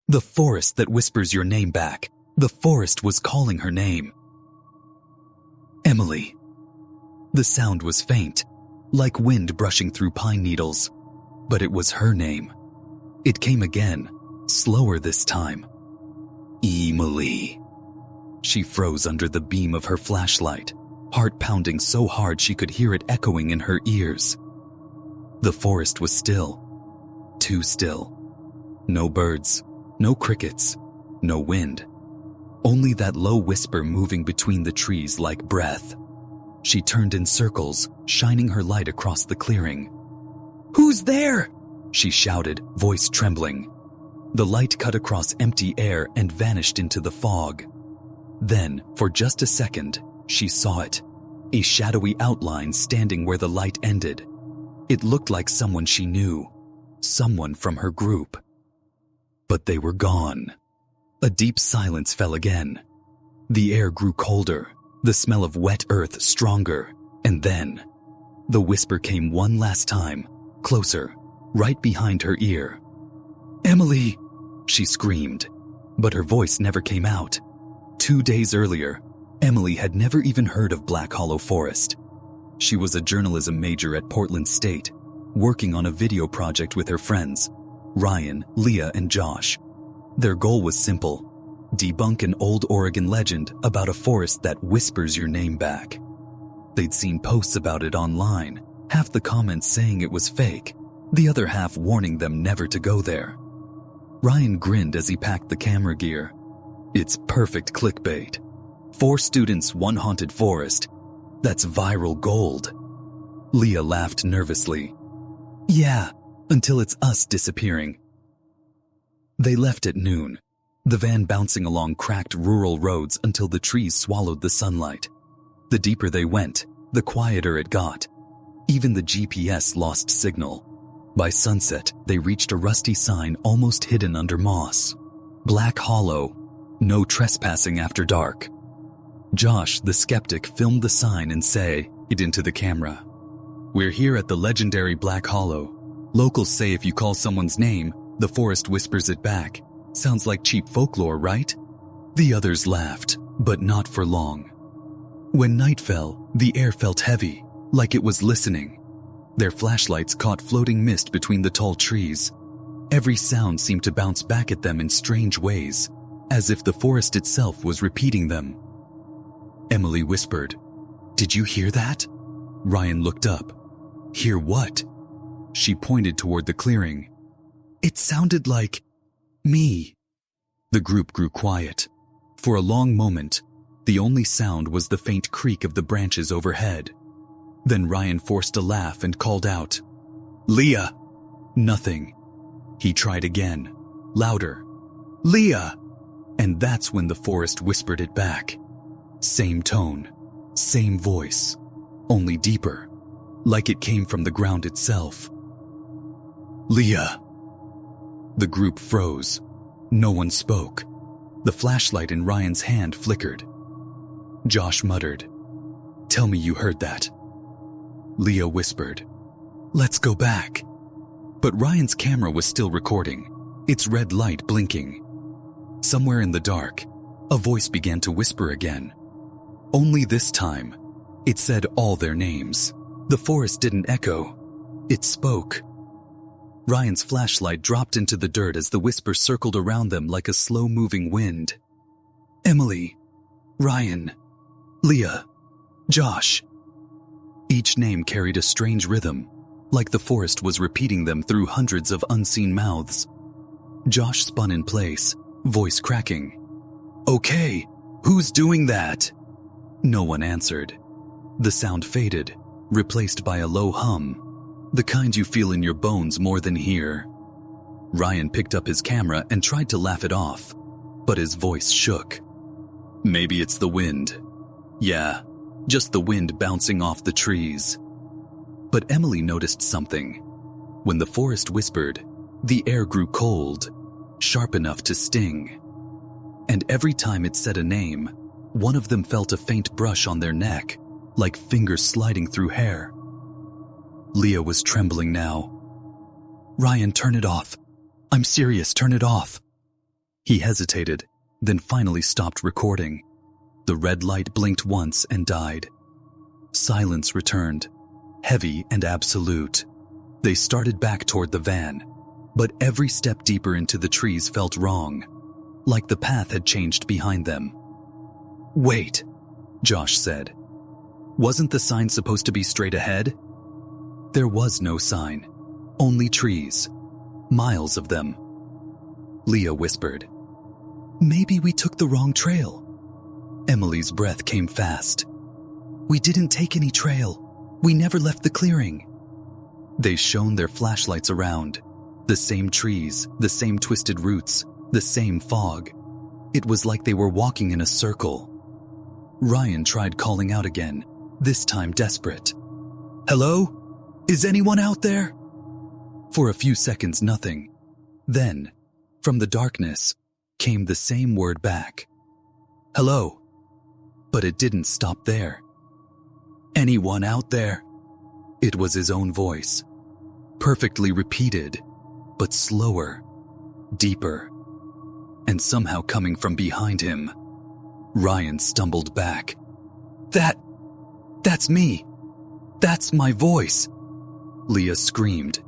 The forest that whispers your name back. The forest was calling her name. Emily. The sound was faint, like wind brushing through pine needles, but it was her name. It came again, slower this time. Emily. She froze under the beam of her flashlight, heart pounding so hard she could hear it echoing in her ears. The forest was still. Too still. No birds, no crickets, no wind. Only that low whisper moving between the trees like breath. She turned in circles, shining her light across the clearing. "Who's there?" she shouted, voice trembling. The light cut across empty air and vanished into the fog. Then, for just a second, she saw it. A shadowy outline standing where the light ended. It looked like someone she knew. Someone from her group. But they were gone. A deep silence fell again. The air grew colder, the smell of wet earth stronger, and then the whisper came one last time, closer, right behind her ear. "Emily!" she screamed, but her voice never came out. 2 days earlier, Emily had never even heard of Blackhollow Forest. She was a journalism major at Portland State, working on a video project with her friends, Ryan, Leah, and Josh. Their goal was simple: debunk an old Oregon legend about a forest that whispers your name back. They'd seen posts about it online, half the comments saying it was fake, the other half warning them never to go there. Ryan grinned as he packed the camera gear. It's perfect clickbait. 4 students, 1 haunted forest. That's viral gold. Leah laughed nervously. Yeah, until it's us disappearing. They left at noon, the van bouncing along cracked rural roads until the trees swallowed the sunlight. The deeper they went, the quieter it got. Even the GPS lost signal. By sunset, they reached a rusty sign almost hidden under moss. Blackhollow, no trespassing after dark. Josh, the skeptic, filmed the sign and say it into the camera. "We're here at the legendary Blackhollow. Locals say if you call someone's name, the forest whispers it back. Sounds like cheap folklore, right?" The others laughed, but not for long. When night fell, the air felt heavy, like it was listening. Their flashlights caught floating mist between the tall trees. Every sound seemed to bounce back at them in strange ways, as if the forest itself was repeating them. Emily whispered, "Did you hear that?" Ryan looked up. "Hear what?" She pointed toward the clearing. "It sounded like me." The group grew quiet. For a long moment, the only sound was the faint creak of the branches overhead. Then Ryan forced a laugh and called out, "Leah!" Nothing. He tried again, louder, "Leah!" And that's when the forest whispered it back. Same tone, same voice, only deeper, like it came from the ground itself. "Leah!" The group froze. No one spoke. The flashlight in Ryan's hand flickered. Josh muttered, "Tell me you heard that." Leah whispered, "Let's go back." But Ryan's camera was still recording, its red light blinking. Somewhere in the dark, a voice began to whisper again. Only this time, it said all their names. The forest didn't echo. It spoke. Ryan's flashlight dropped into the dirt as the whisper circled around them like a slow-moving wind. Emily, Ryan, Leah, Josh. Each name carried a strange rhythm, like the forest was repeating them through hundreds of unseen mouths. Josh spun in place, voice cracking. "Okay, who's doing that?" No one answered. The sound faded, replaced by a low hum, the kind you feel in your bones more than hear. Ryan picked up his camera and tried to laugh it off, but his voice shook. "Maybe it's the wind. Yeah, just the wind bouncing off the trees." But Emily noticed something. When the forest whispered, the air grew cold, sharp enough to sting. And every time it said a name, one of them felt a faint brush on their neck, like fingers sliding through hair. Leah was trembling now. "Ryan, turn it off. I'm serious, turn it off." He hesitated, then finally stopped recording. The red light blinked once and died. Silence returned, heavy and absolute. They started back toward the van, but every step deeper into the trees felt wrong, like the path had changed behind them. "Wait," Josh said. "Wasn't the sign supposed to be straight ahead?" There was no sign, only trees, miles of them. Leah whispered, "Maybe we took the wrong trail." Emily's breath came fast. "We didn't take any trail. We never left the clearing." They shone their flashlights around. The same trees, the same twisted roots, the same fog. It was like they were walking in a circle. Ryan tried calling out again, this time desperate. "Hello? Is anyone out there?" For a few seconds, nothing. Then, from the darkness, came the same word back. "Hello." But it didn't stop there. "Anyone out there?" It was his own voice, perfectly repeated, but slower, deeper, and somehow coming from behind him. Ryan stumbled back. That's me. That's my voice," Leah screamed.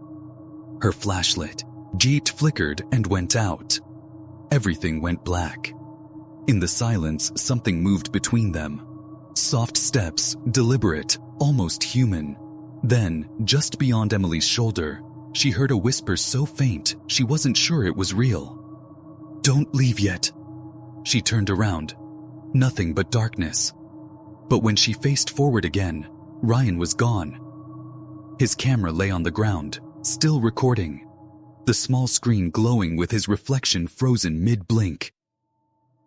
Her flashlight, jeeped, flickered and went out. Everything went black. In the silence, something moved between them. Soft steps, deliberate, almost human. Then, just beyond Emily's shoulder, she heard a whisper so faint she wasn't sure it was real. "Don't leave yet." She turned around. Nothing but darkness. But when she faced forward again, Ryan was gone. His camera lay on the ground, still recording, the small screen glowing with his reflection frozen mid-blink.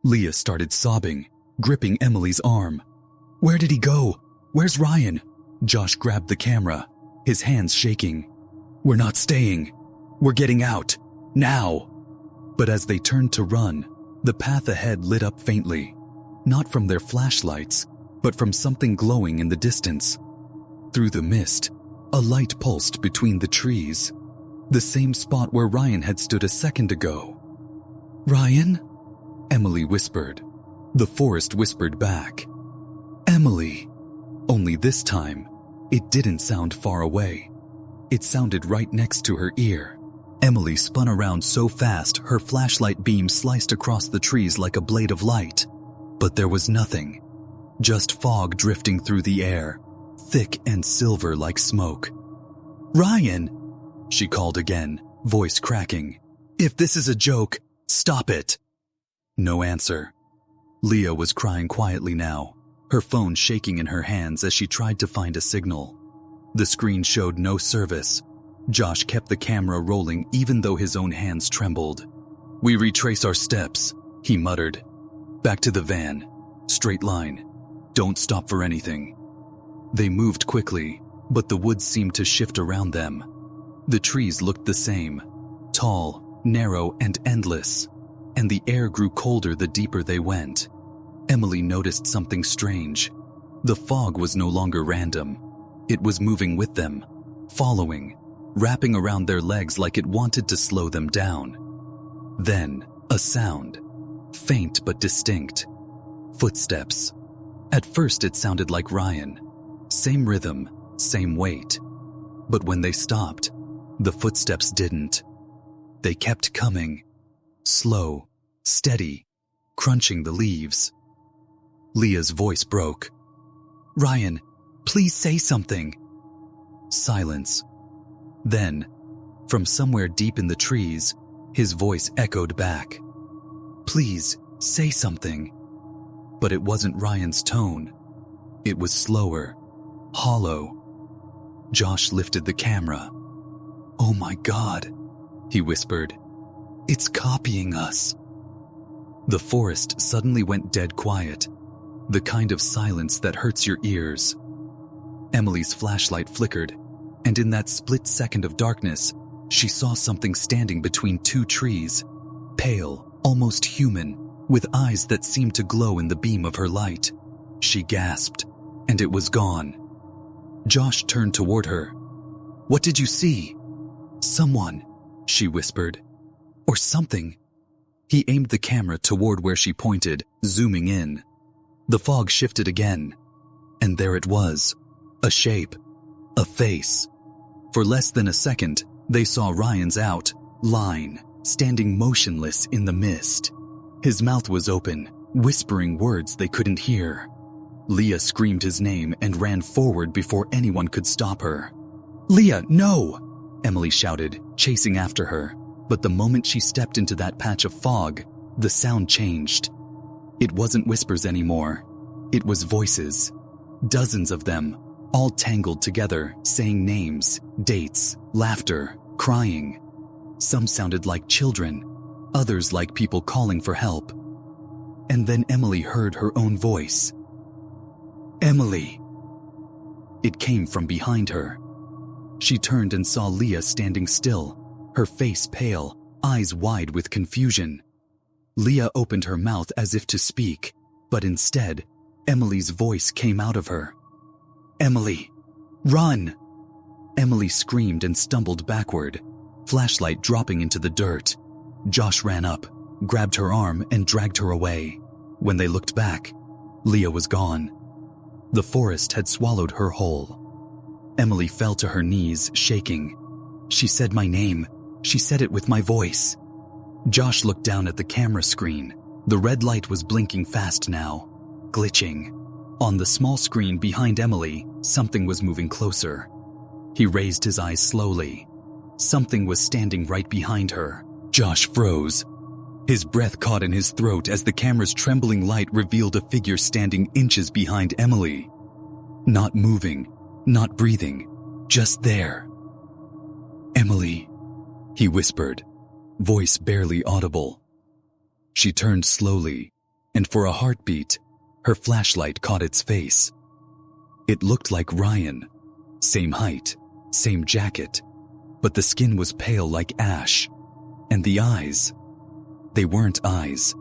Leah started sobbing, gripping Emily's arm. "Where did he go? Where's Ryan?" Josh grabbed the camera, his hands shaking. "We're not staying. We're getting out. Now." But as they turned to run, the path ahead lit up faintly, not from their flashlights, but from something glowing in the distance. Through the mist, a light pulsed between the trees, the same spot where Ryan had stood a second ago. "Ryan?" Emily whispered. The forest whispered back. "Emily." Only this time, it didn't sound far away. It sounded right next to her ear. Emily spun around so fast her flashlight beam sliced across the trees like a blade of light. But there was nothing. Just fog drifting through the air, thick and silver like smoke. "Ryan!" she called again, voice cracking. "If this is a joke, stop it." No answer. Leah was crying quietly now, her phone shaking in her hands as she tried to find a signal. The screen showed no service. Josh kept the camera rolling even though his own hands trembled. "We retrace our steps," he muttered. "Back to the van. Straight line. Don't stop for anything." They moved quickly, but the woods seemed to shift around them. The trees looked the same, tall, narrow, and endless, and the air grew colder the deeper they went. Emily noticed something strange. The fog was no longer random. It was moving with them, following, wrapping around their legs like it wanted to slow them down. Then, a sound, faint but distinct. Footsteps. At first it sounded like Ryan. Same rhythm, same weight. But when they stopped, the footsteps didn't. They kept coming. Slow, steady, crunching the leaves. Leah's voice broke. "Ryan, please say something." Silence. Then, from somewhere deep in the trees, his voice echoed back. "Please, say something." But it wasn't Ryan's tone. It was slower, hollow. Josh lifted the camera. "Oh my God," he whispered. "It's copying us." The forest suddenly went dead quiet, the kind of silence that hurts your ears. Emily's flashlight flickered, and in that split second of darkness, she saw something standing between two trees, pale, almost human, with eyes that seemed to glow in the beam of her light. She gasped, and it was gone. Josh turned toward her. "What did you see?" "Someone," she whispered. "Or something. He aimed the camera toward where she pointed, zooming in. The fog shifted again, and there it was. A shape. A face. For less than a second, they saw Ryan's outline, standing motionless in the mist. His mouth was open, whispering words they couldn't hear. Leah screamed his name and ran forward before anyone could stop her. "Leah, no!" Emily shouted, chasing after her. But the moment she stepped into that patch of fog, the sound changed. It wasn't whispers anymore. It was voices. Dozens of them, all tangled together, saying names, dates, laughter, crying. Some sounded like children, others like people calling for help. And then Emily heard her own voice. "Emily!" It came from behind her. She turned and saw Leah standing still, her face pale, eyes wide with confusion. Leah opened her mouth as if to speak, but instead, Emily's voice came out of her. "Emily, run!" Emily screamed and stumbled backward, flashlight dropping into the dirt. Josh ran up, grabbed her arm and dragged her away. When they looked back, Leah was gone. The forest had swallowed her whole. Emily fell to her knees, shaking. "She said my name. She said it with my voice." Josh looked down at the camera screen. The red light was blinking fast now, glitching. On the small screen behind Emily, something was moving closer. He raised his eyes slowly. Something was standing right behind her. Josh froze. His breath caught in his throat as the camera's trembling light revealed a figure standing inches behind Emily. Not moving, not breathing, just there. "Emily," he whispered, voice barely audible. She turned slowly, and for a heartbeat, her flashlight caught its face. It looked like Ryan. Same height, same jacket, but the skin was pale like ash. And the eyes, they weren't eyes.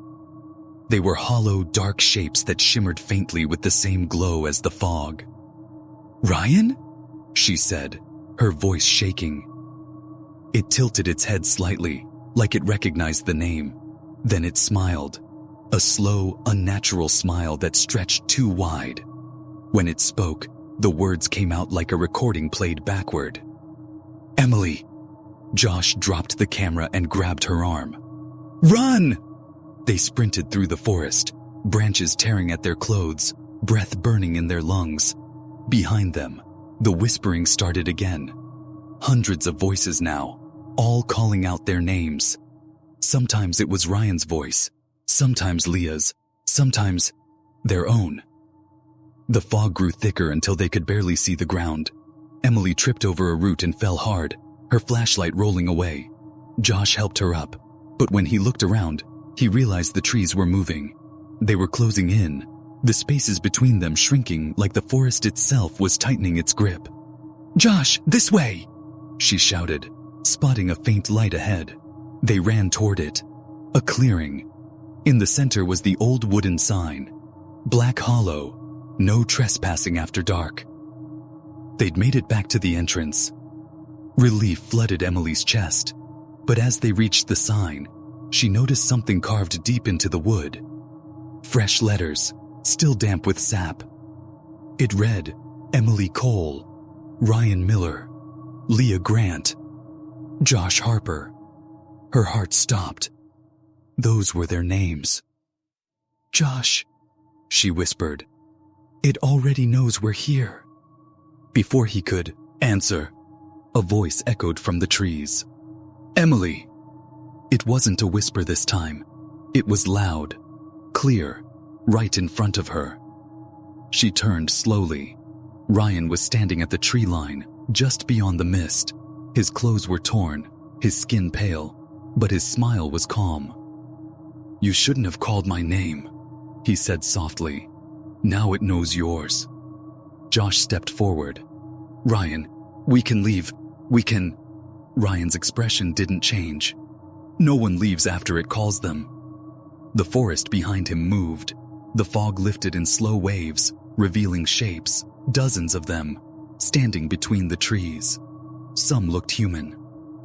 They were hollow, dark shapes that shimmered faintly with the same glow as the fog. "Ryan?" she said, her voice shaking. It tilted its head slightly, like it recognized the name. Then it smiled, a slow, unnatural smile that stretched too wide. When it spoke, the words came out like a recording played backward. "Emily!" Josh dropped the camera and grabbed her arm. "Run!" They sprinted through the forest, branches tearing at their clothes, breath burning in their lungs. Behind them, the whispering started again. Hundreds of voices now, all calling out their names. Sometimes it was Ryan's voice, sometimes Leah's, sometimes their own. The fog grew thicker until they could barely see the ground. Emily tripped over a root and fell hard, her flashlight rolling away. Josh helped her up, but when he looked around, he realized the trees were moving. They were closing in, the spaces between them shrinking like the forest itself was tightening its grip. "Josh, this way!" she shouted, spotting a faint light ahead. They ran toward it. A clearing. In the center was the old wooden sign. Blackhollow. No trespassing after dark. They'd made it back to the entrance. Relief flooded Emily's chest. But as they reached the sign, she noticed something carved deep into the wood. Fresh letters, still damp with sap. It read, Emily Cole, Ryan Miller, Leah Grant, Josh Harper. Her heart stopped. Those were their names. "Josh," she whispered. "It already knows we're here." Before he could answer, a voice echoed from the trees. "Emily!" It wasn't a whisper this time. It was loud, clear, right in front of her. She turned slowly. Ryan was standing at the tree line, just beyond the mist. His clothes were torn, his skin pale, but his smile was calm. "You shouldn't have called my name," he said softly. "Now it knows yours." Josh stepped forward. "Ryan, we can leave. We can..." Ryan's expression didn't change. No one leaves after it calls them. The forest behind him moved. The fog lifted in slow waves, revealing shapes, dozens of them, standing between the trees. Some looked human,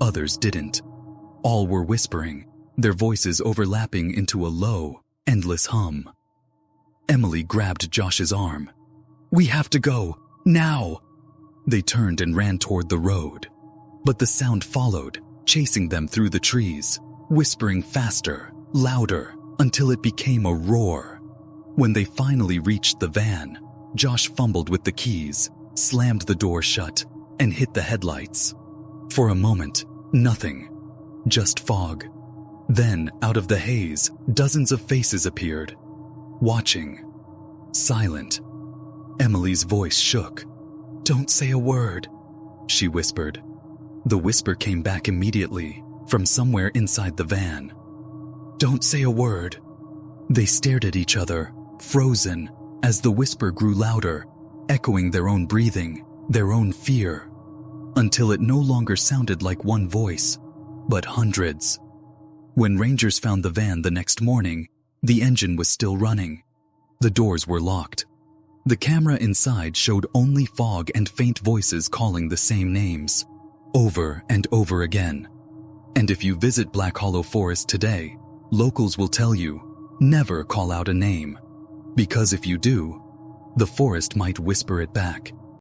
others didn't. All were whispering, their voices overlapping into a low, endless hum. Emily grabbed Josh's arm. "We have to go, now!" They turned and ran toward the road. But the sound followed, chasing them through the trees, whispering faster, louder, until it became a roar. When they finally reached the van, Josh fumbled with the keys, slammed the door shut, and hit the headlights. For a moment, nothing. Just fog. Then, out of the haze, dozens of faces appeared. Watching. Silent. Emily's voice shook. "Don't say a word," she whispered. The whisper came back immediately, from somewhere inside the van. "Don't say a word." They stared at each other, frozen, as the whisper grew louder, echoing their own breathing, their own fear, until it no longer sounded like one voice, but hundreds. When rangers found the van the next morning, the engine was still running. The doors were locked. The camera inside showed only fog and faint voices calling the same names, over and over again. And if you visit Blackhollow Forest today, locals will tell you, never call out a name, because if you do, the forest might whisper it back.